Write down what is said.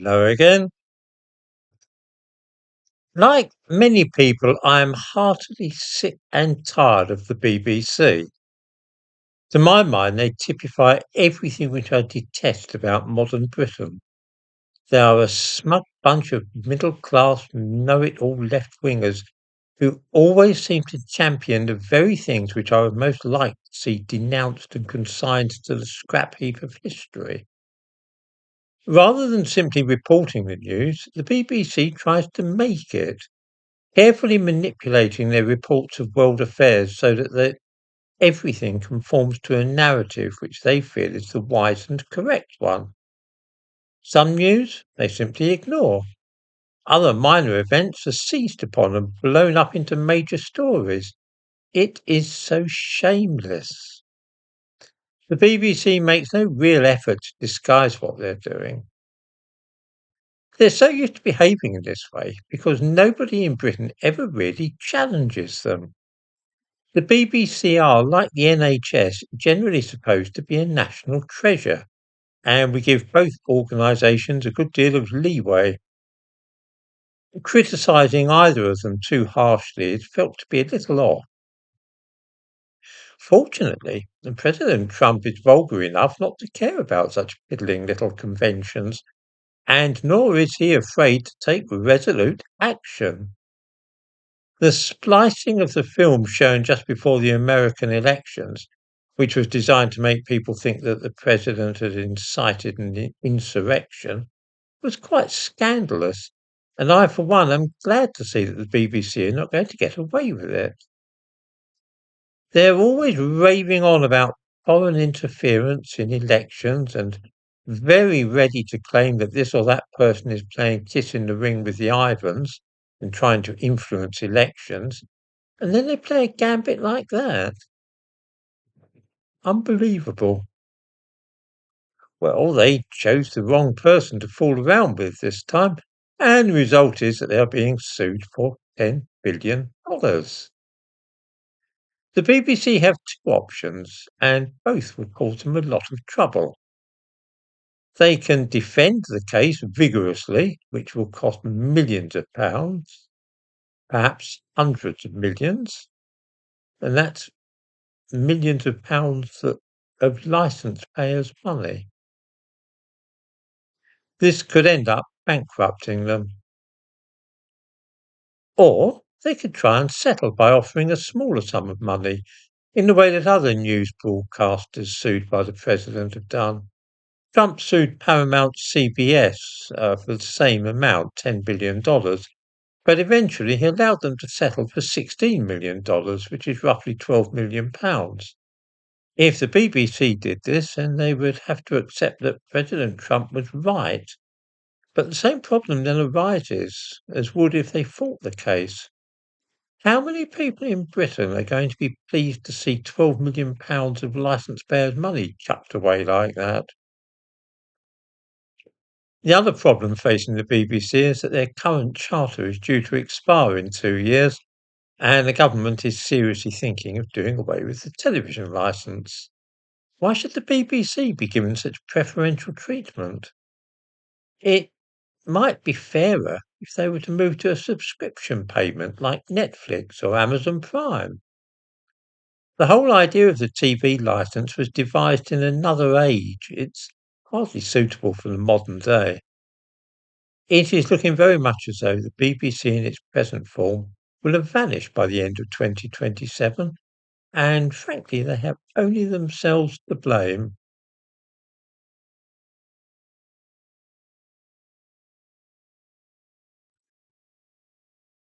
Hello again. Like many people, I am heartily sick and tired of the BBC. To my mind, they typify everything which I detest about modern Britain. They are a smug bunch of middle class, know it all left wingers who always seem to champion the very things which I would most like to see denounced and consigned to the scrap heap of history. Rather than simply reporting the news, the BBC tries to make it, carefully manipulating their reports of world affairs so that everything conforms to a narrative which they feel is the wise and correct one. Some news they simply ignore. Other minor events are seized upon and blown up into major stories. It is so shameless. The BBC makes no real effort to disguise what they're doing. They're so used to behaving in this way because nobody in Britain ever really challenges them. The BBC are, like the NHS, generally supposed to be a national treasure, and we give both organisations a good deal of leeway. Criticising either of them too harshly is felt to be a little off. Fortunately, President Trump is vulgar enough not to care about such piddling little conventions, and nor is he afraid to take resolute action. The splicing of the film shown just before the American elections, which was designed to make people think that the president had incited an insurrection, was quite scandalous, and I, for one, am glad to see that the BBC are not going to get away with it. They're always raving on about foreign interference in elections and very ready to claim that this or that person is playing kiss in the ring with the Ivans and trying to influence elections. And then they play a gambit like that. Unbelievable. Well, they chose the wrong person to fool around with this time, and the result is that they are being sued for $10 billion. The BBC have two options, and both will cause them a lot of trouble. They can defend the case vigorously, which will cost millions of pounds, perhaps hundreds of millions, and that's millions of pounds of licence payers' money. This could end up bankrupting them. Or they could try and settle by offering a smaller sum of money, in the way that other news broadcasters sued by the president have done. Trump sued Paramount CBS for the same amount, $10 billion, but eventually he allowed them to settle for $16 million, which is roughly £12 million. If the BBC did this, then they would have to accept that President Trump was right. But the same problem then arises as would if they fought the case. How many people in Britain are going to be pleased to see £12 million of licence payers' money chucked away like that? The other problem facing the BBC is that their current charter is due to expire in 2 years, and the government is seriously thinking of doing away with the television licence. Why should the BBC be given such preferential treatment? It might be fairer if they were to move to a subscription payment like Netflix or Amazon Prime. The whole idea of the TV licence was devised in another age. It's hardly suitable for the modern day. It is looking very much as though the BBC in its present form will have vanished by the end of 2027, and frankly, they have only themselves to blame.